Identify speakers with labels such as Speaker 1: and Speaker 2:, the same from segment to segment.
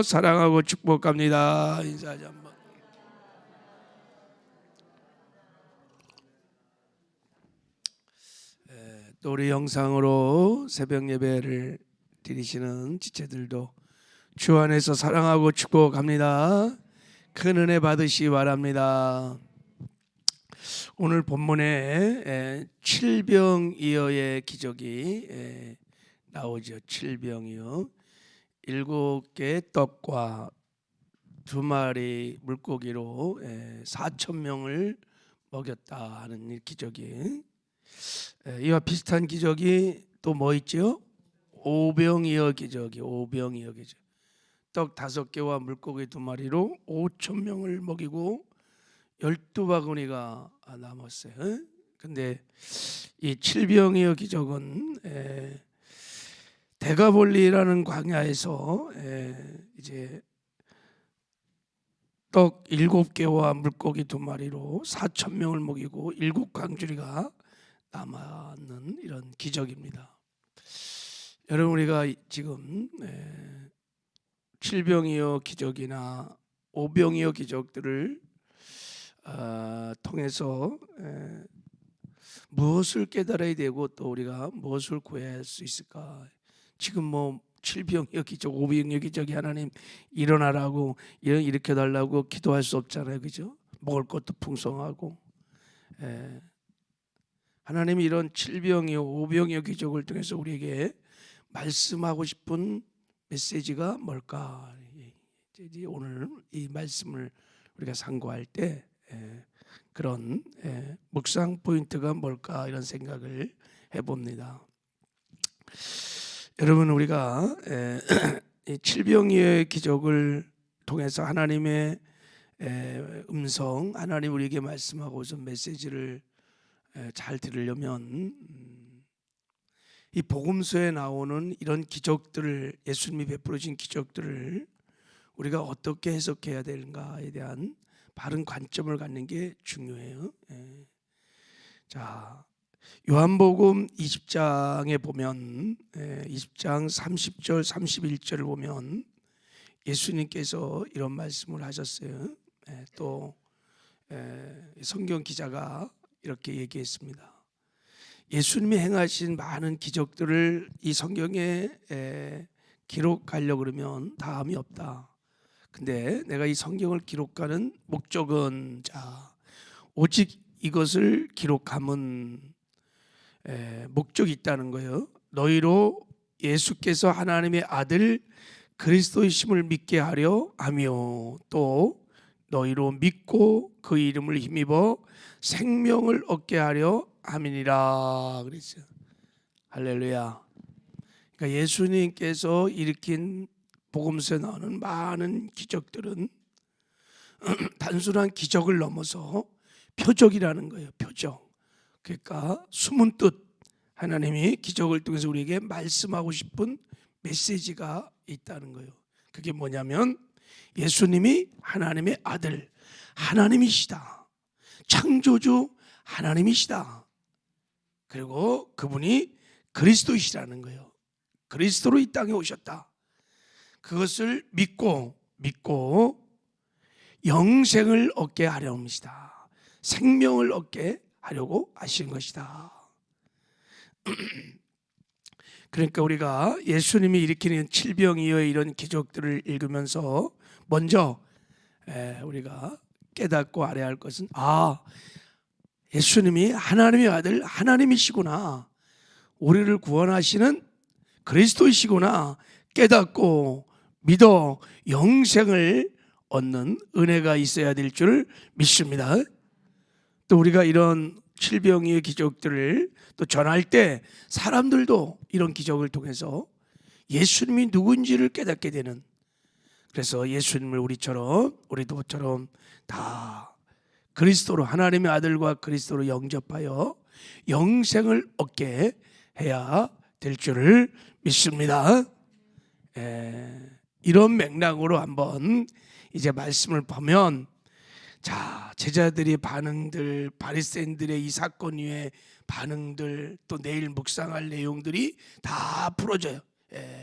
Speaker 1: 사랑하고 축복합니다. 인사하자 한번. 또 우리 영상으로 새벽 예배를 드리시는 지체들도 주 안에서 사랑하고 축복합니다. 큰 은혜 받으시기 바랍니다. 오늘 본문에 칠병이어의 기적이 나오죠. 칠병이어, 7개의 떡과 2마리 물고기로 4,000명을 먹였다 하는 이 기적이, 이와 비슷한 기적이 또 뭐 있죠? 오병이어 기적이, 오병이어 기적. 떡 5개와 물고기 2마리로 5,000명을 먹이고 12바구니가 남았어요. 근데 이 칠병이어 기적은 데가볼리라는 광야에서 이제 떡 7개와 물고기 2마리로 4,000명을 먹이고 7광주리가 남았는 이런 기적입니다. 여러분, 우리가 지금 칠병이어 기적이나 오병이어 기적들을 통해서 무엇을 깨달아야 되고 또 우리가 무엇을 구해야 할 수 있을까? 지금 뭐 칠병이어 기적, 오병이어 기적이 하나님 일어나라고 일으켜 달라고 기도할 수 없잖아요, 그죠? 먹을 것도 풍성하고. 하나님이 이런 칠병이어 오병이어 기적을 통해서 우리에게 말씀하고 싶은 메시지가 뭘까? 오늘 이 말씀을 우리가 상고할 때 그런 묵상 포인트가 뭘까, 이런 생각을 해봅니다. 여러분, 우리가 이 칠병이어의 기적을 통해서 하나님의 음성, 하나님 우리에게 말씀하고서 메시지를 잘 들으려면 이 복음서에 나오는 이런 기적들을, 예수님이 베풀어진 기적들을 우리가 어떻게 해석해야 되는가에 대한 바른 관점을 갖는 게 중요해요. 자, 요한복음 20장에 보면 20장 30절 31절을 보면 예수님께서 이런 말씀을 하셨어요. 또 성경 기자가 이렇게 얘기했습니다. 예수님이 행하신 많은 기적들을 이 성경에 기록하려고 그러면 다음이 없다. 근데 내가 이 성경을 기록하는 목적은, 오직 이것을 기록함은 목적이 있다는 거예요. 너희로 예수께서 하나님의 아들 그리스도이심을 믿게 하려 하며, 또 너희로 믿고 그 이름을 힘입어 생명을 얻게 하려 함이니라 그랬어요. 할렐루야. 그러니까 예수님께서 일으킨 복음서에 나오는 많은 기적들은 단순한 기적을 넘어서 표적이라는 거예요. 표적. 그러니까 숨은 뜻, 하나님이 기적을 통해서 우리에게 말씀하고 싶은 메시지가 있다는 거예요. 그게 뭐냐면 예수님이 하나님의 아들, 하나님이시다. 창조주 하나님이시다. 그리고 그분이 그리스도이시라는 거예요. 그리스도로 이 땅에 오셨다. 그것을 믿고 영생을 얻게 하려 합니다. 생명을 얻게 하려고 하신 것이다. 그러니까 우리가 예수님이 일으키는 칠병이어의 이런 기적들을 읽으면서 먼저 우리가 깨닫고 알아야 할 것은, 예수님이 하나님의 아들 하나님이시구나, 우리를 구원하시는 그리스도이시구나 깨닫고 믿어 영생을 얻는 은혜가 있어야 될 줄 믿습니다. 또 우리가 이런 칠병이의 기적들을 또 전할 때 사람들도 이런 기적을 통해서 예수님이 누군지를 깨닫게 되는, 그래서 예수님을 우리도처럼 다 그리스도로, 하나님의 아들과 그리스도로 영접하여 영생을 얻게 해야 될 줄을 믿습니다. 이런 맥락으로 한번 이제 말씀을 보면, 제자들의 반응들, 바리새인들의 이 사건 위에 반응들, 또 내일 묵상할 내용들이 다 풀어져요.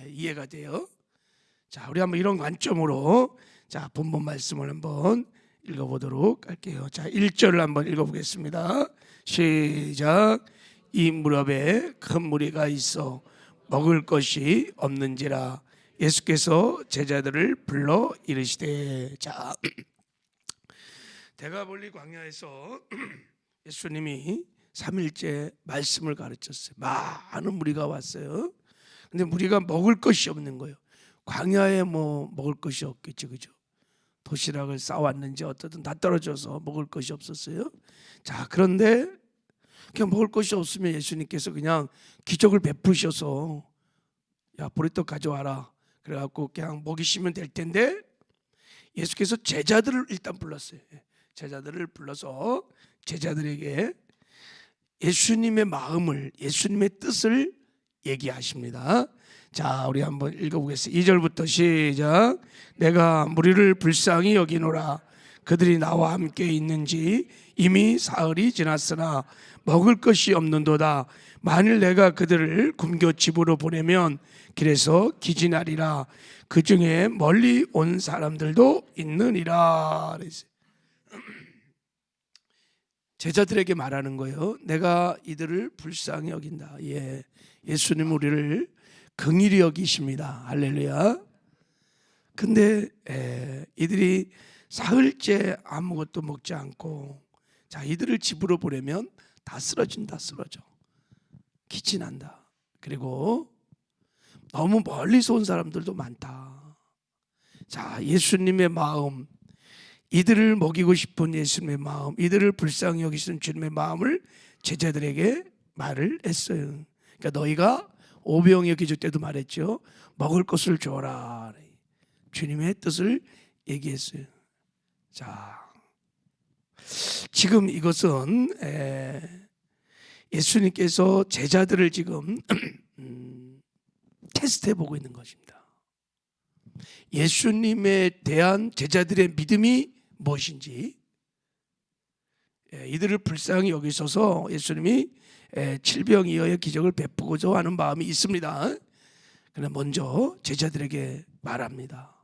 Speaker 1: 이해가 돼요. 자, 우리 한번 이런 관점으로 자, 본문 말씀을 한번 읽어보도록 할게요. 자, 1절을 한번 읽어보겠습니다. 시작. 이 무렵에 큰 무리가 있어 먹을 것이 없는지라 예수께서 제자들을 불러 이르시되. 자, 대가볼리 광야에서 예수님이 3일째 말씀을 가르쳤어요. 많은 무리가 왔어요. 근데 무리가 먹을 것이 없는 거예요. 광야에 뭐 먹을 것이 없겠죠, 그죠? 도시락을 싸왔는지 어떻든 다 떨어져서 먹을 것이 없었어요. 자, 그런데 그냥 먹을 것이 없으면 예수님께서 그냥 기적을 베푸셔서 야, 보리떡 가져와라. 그래갖고 그냥 먹이시면 될 텐데 예수께서 제자들을 일단 불렀어요. 제자들을 불러서 제자들에게 예수님의 마음을, 예수님의 뜻을 얘기하십니다. 자, 우리 한번 읽어보겠습니다. 2절부터 시작. 내가 무리를 불쌍히 여기노라. 그들이 나와 함께 있는지 이미 사흘이 지났으나 먹을 것이 없는도다. 만일 내가 그들을 굶겨 집으로 보내면 길에서 기진하리라. 그 중에 멀리 온 사람들도 있느니라. 제자들에게 말하는 거예요. 내가 이들을 불쌍히 여긴다. 예, 예수님 우리를 긍휼히 여기십니다. 할렐루야. 근데 이들이 사흘째 아무것도 먹지 않고, 자, 이들을 집으로 보내면 다 쓰러진다. 쓰러져, 기진한다. 그리고 너무 멀리서 온 사람들도 많다. 자, 예수님의 마음, 이들을 먹이고 싶은 예수님의 마음, 이들을 불쌍히 여기시는 주님의 마음을 제자들에게 말을 했어요. 그러니까 너희가 오병이어 기적 때도 말했죠. 먹을 것을 줘라. 주님의 뜻을 얘기했어요. 자, 지금 이것은 예수님께서 제자들을 지금 테스트해 보고 있는 것입니다. 예수님에 대한 제자들의 믿음이 무엇인지, 이들을 불쌍히 여기셔서 예수님이 칠병이어의 기적을 베푸고자 하는 마음이 있습니다. 그러나 먼저 제자들에게 말합니다.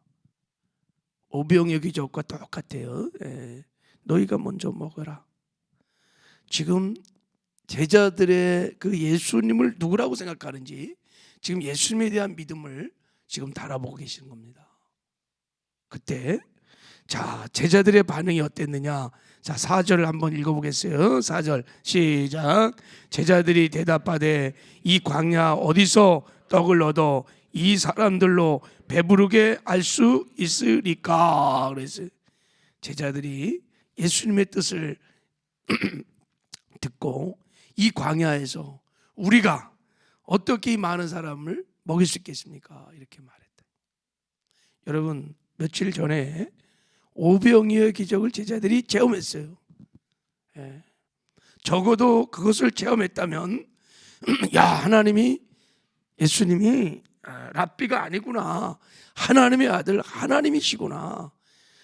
Speaker 1: 오병이어 기적과 똑같아요. 너희가 먼저 먹어라. 지금 제자들의 그 예수님을 누구라고 생각하는지, 지금 예수님에 대한 믿음을 지금 달아보고 계시는 겁니다. 그때 자, 제자들의 반응이 어땠느냐? 자, 4절을 한번 읽어보겠어요. 4절 시작. 제자들이 대답하되 이 광야 어디서 떡을 얻어 이 사람들로 배부르게 할 수 있으리까? 그래서 제자들이 예수님의 뜻을 듣고 이 광야에서 우리가 어떻게 이 많은 사람을 먹일 수 있겠습니까? 이렇게 말했다. 여러분, 며칠 전에 오병이어의 기적을 제자들이 체험했어요. 적어도 그것을 체험했다면 야, 하나님이, 예수님이 랍비가 아니구나, 하나님의 아들 하나님이시구나,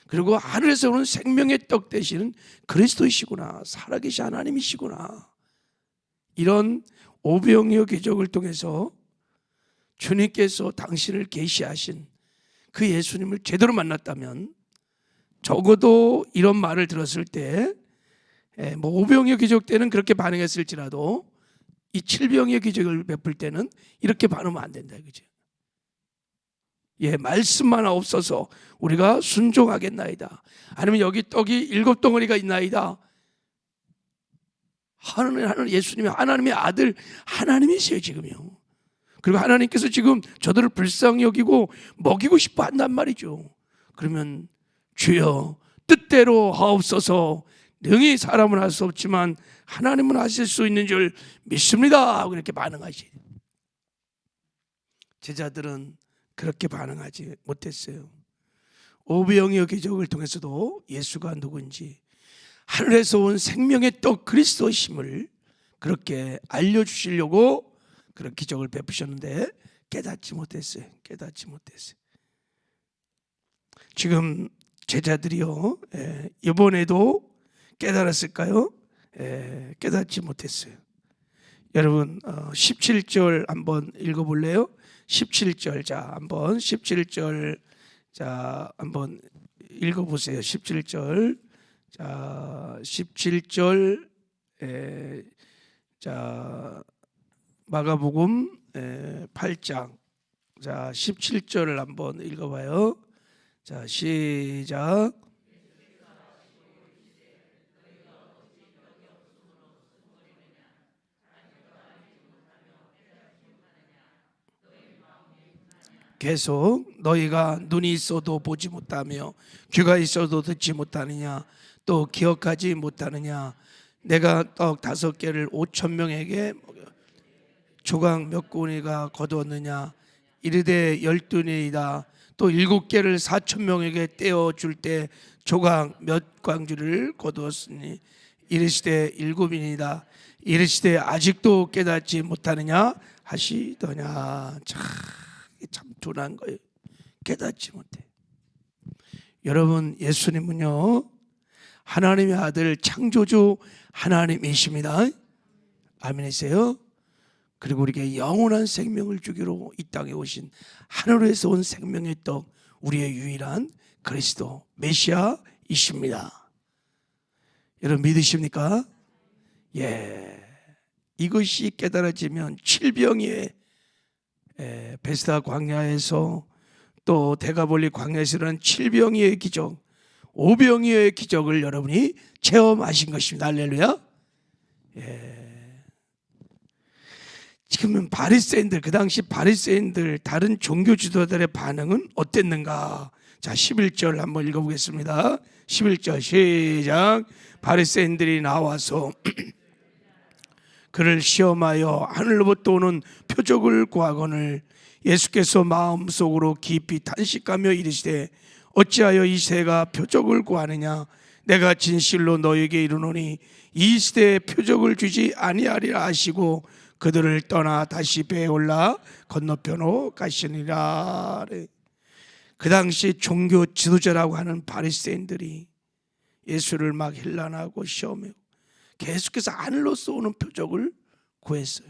Speaker 1: 그리고 하늘에서 오는 생명의 떡 되시는 그리스도이시구나, 살아계신 하나님이시구나, 이런 오병이어 기적을 통해서 주님께서 당신을 계시하신 그 예수님을 제대로 만났다면, 적어도 이런 말을 들었을 때 뭐 오병이어 기적 때는 그렇게 반응했을지라도 이 칠병이어 기적을 베풀 때는 이렇게 반응하면 안 된다, 그죠? 예, 말씀만 없어서 우리가 순종하겠나이다, 아니면 여기 떡이 7덩어리가 있나이다, 하나님, 예수님이 하나님의 아들 하나님이세요 지금요. 그리고 하나님께서 지금 저들을 불쌍히 여기고 먹이고 싶어 한단 말이죠. 그러면 주여 뜻대로 하옵소서, 능히 사람은 할 수 없지만 하나님은 하실 수 있는 줄 믿습니다 하고 이렇게 반응하지. 제자들은 그렇게 반응하지 못했어요. 오병이어 기적을 통해서도 예수가 누구인지, 하늘에서 온 생명의 떡 그리스도심을 그렇게 알려주시려고 그런 기적을 베푸셨는데 깨닫지 못했어요. 깨닫지 못했어요. 지금 제자들이요, 이번에도 깨달았을까요? 깨닫지 못했어요. 여러분 17절 한번 읽어볼래요? 17절 자 한번 17절 자 한번 읽어보세요. 17절 자 17절 자 마가복음 8장 자 17절을 한번 읽어봐요. 자 시작. 계속 너희가 눈이 있어도 보지 못하며 귀가 있어도 듣지 못하느냐 또 기억하지 못하느냐 내가 떡 5개를 5천 명에게 조각 몇 꾸니가 거두었느냐 이르되 12니이다 또 7개를 4천 명에게 떼어 줄 때 조각 몇 광주를 거두었으니 이르시되 7이니이다 이르시되 아직도 깨닫지 못하느냐 하시더냐. 참 둔한 거예요. 깨닫지 못해. 여러분 예수님은요 하나님의 아들 창조주 하나님이십니다. 아멘이세요? 그리고 우리에게 영원한 생명을 주기로 이 땅에 오신 하늘에서 온 생명의 떡 우리의 유일한 그리스도 메시아이십니다. 여러분 믿으십니까? 예. 이것이 깨달아지면 칠병의 베스다 광야에서 또 데가볼리 광야에서 일어난 칠병의 기적, 오병이어의 기적을 여러분이 체험하신 것입니다. 할렐루야. 예. 지금은 바리새인들, 그 당시 바리새인들 다른 종교 지도자들의 반응은 어땠는가? 자 11절 한번 읽어보겠습니다. 11절 시작. 바리새인들이 나와서 그를 시험하여 하늘로부터 오는 표적을 구하거늘 예수께서 마음속으로 깊이 탄식하며 이르시되 어찌하여 이 새가 표적을 구하느냐 내가 진실로 너에게 이르노니 이 시대에 표적을 주지 아니하리라 하시고 그들을 떠나 다시 배에 올라 건너편으로 가시니라. 그 당시 종교 지도자라고 하는 바리새인들이 예수를 막 힐난하고 시험하고 계속해서 하늘로서 오는 표적을 구했어요.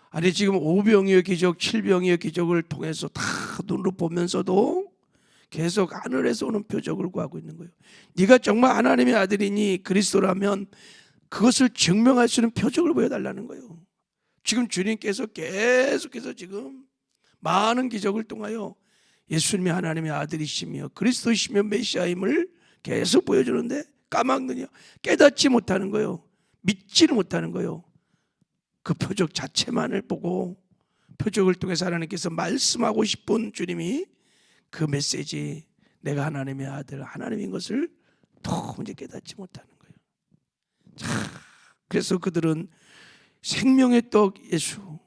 Speaker 1: 아니 지금 오병이어 기적, 칠병이어 기적을 통해서 다 눈으로 보면서도 계속 하늘에서 오는 표적을 구하고 있는 거예요. 네가 정말 하나님의 아들이니 그리스도라면 그것을 증명할 수 있는 표적을 보여달라는 거예요. 지금 주님께서 계속해서 지금 많은 기적을 통하여 예수님이 하나님의 아들이시며 그리스도이시며 메시아임을 계속 보여주는데 까막느냐 깨닫지 못하는 거예요. 믿지는 못하는 거예요. 그 표적 자체만을 보고 표적을 통해서 하나님께서 말씀하고 싶은 주님이 그 메시지 내가 하나님의 아들 하나님인 것을 도무지 깨닫지 못하는 거예요. 그래서 그들은 생명의 떡 예수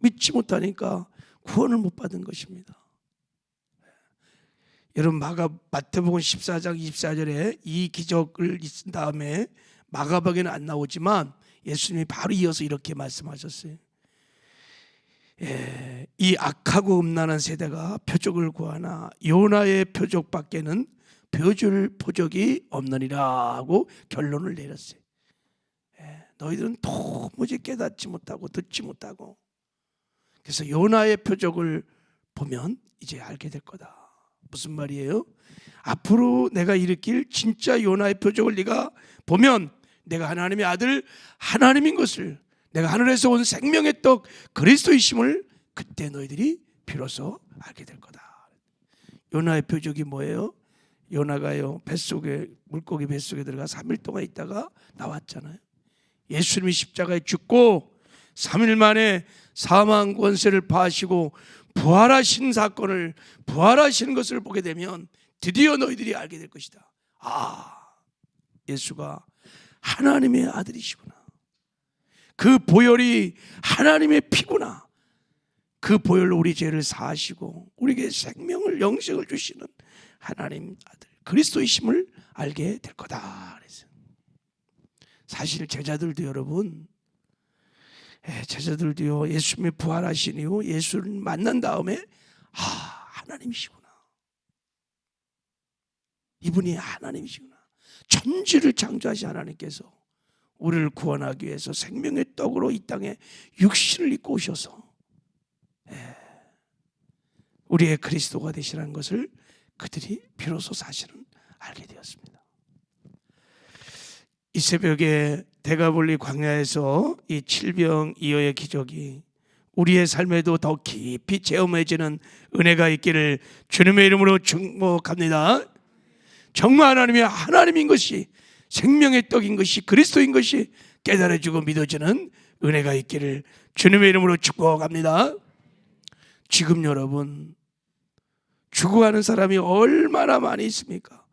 Speaker 1: 믿지 못하니까 구원을 못 받은 것입니다. 여러분 마태복음 14장 24절에 이 기적을 있은 다음에 마가복음에는 안 나오지만 예수님이 바로 이어서 이렇게 말씀하셨어요. 이 악하고 음란한 세대가 표적을 구하나 요나의 표적밖에는 보여줄 표적이 없느니라 하고 결론을 내렸어요. 너희들은 도무지 깨닫지 못하고 듣지 못하고 그래서 요나의 표적을 보면 이제 알게 될 거다. 무슨 말이에요? 앞으로 내가 일으킬 진짜 요나의 표적을 네가 보면 내가 하나님의 아들 하나님인 것을 내가 하늘에서 온 생명의 떡 그리스도이심을 그때 너희들이 비로소 알게 될 거다. 요나의 표적이 뭐예요? 요나가요 뱃속에 물고기 뱃속에 들어가 3일 동안 있다가 나왔잖아요. 예수님이 십자가에 죽고 3일 만에 사망 권세를 파하시고 부활하신 사건을 부활하시는 것을 보게 되면 드디어 너희들이 알게 될 것이다. 예수가 하나님의 아들이시구나. 그 보혈이 하나님의 피구나. 그 보혈로 우리 죄를 사하시고 우리에게 생명을 영생을 주시는 하나님 아들 그리스도이심을 알게 될 거다. 그래서 사실 제자들도 여러분 제자들도요 예수님이 부활하신 이후 예수를 만난 다음에 하나님이시구나. 이분이 하나님이시구나. 천지를 창조하신 하나님께서 우리를 구원하기 위해서 생명의 떡으로 이 땅에 육신을 입고 오셔서 우리의 그리스도가 되시라는 것을 그들이 비로소 사실은 알게 되었습니다. 이 새벽에 데가볼리 광야에서 이 칠병이어의 기적이 우리의 삶에도 더 깊이 체험해지는 은혜가 있기를 주님의 이름으로 축복합니다. 정말 하나님이 하나님인 것이, 생명의 떡인 것이, 그리스도인 것이 깨달아지고 믿어지는 은혜가 있기를 주님의 이름으로 축복합니다. 지금 여러분, 죽어가는 사람이 얼마나 많이 있습니까?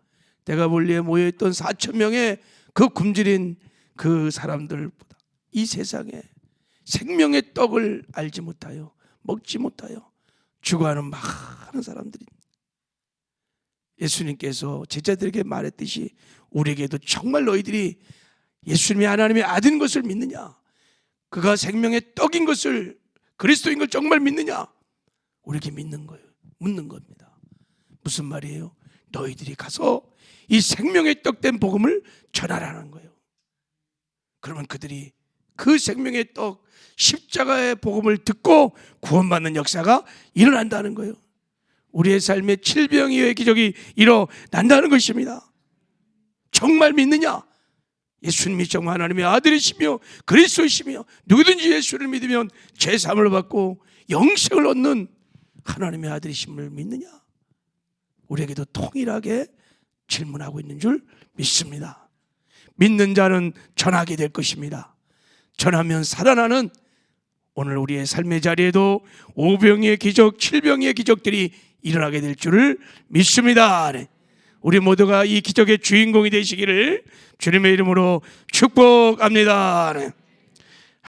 Speaker 1: 데가볼리에 모여있던 4,000명의 그 굶주린 그 사람들보다 이 세상에 생명의 떡을 알지 못하여 먹지 못하여 죽어가는 많은 사람들이, 예수님께서 제자들에게 말했듯이 우리에게도 정말 너희들이 예수님이 하나님의 아들인 것을 믿느냐, 그가 생명의 떡인 것을, 그리스도인 걸 정말 믿느냐, 우리에게 믿는 거예요. 묻는 겁니다. 무슨 말이에요? 너희들이 가서 이 생명의 떡된 복음을 전하라는 거예요. 그러면 그들이 그 생명의 떡 십자가의 복음을 듣고 구원받는 역사가 일어난다는 거예요. 우리의 삶에 칠병이의 기적이 일어난다는 것입니다. 정말 믿느냐? 예수님이 정말 하나님의 아들이시며 그리스도이시며 누구든지 예수를 믿으면 죄사함을 받고 영생을 얻는 하나님의 아들이심을 믿느냐? 우리에게도 동일하게 질문하고 있는 줄 믿습니다. 믿는 자는 전하게 될 것입니다. 전하면 살아나는 오늘 우리의 삶의 자리에도 오병이의 기적, 칠병이의 기적들이 일어나게 될 줄을 믿습니다. 우리 모두가 이 기적의 주인공이 되시기를 주님의 이름으로 축복합니다.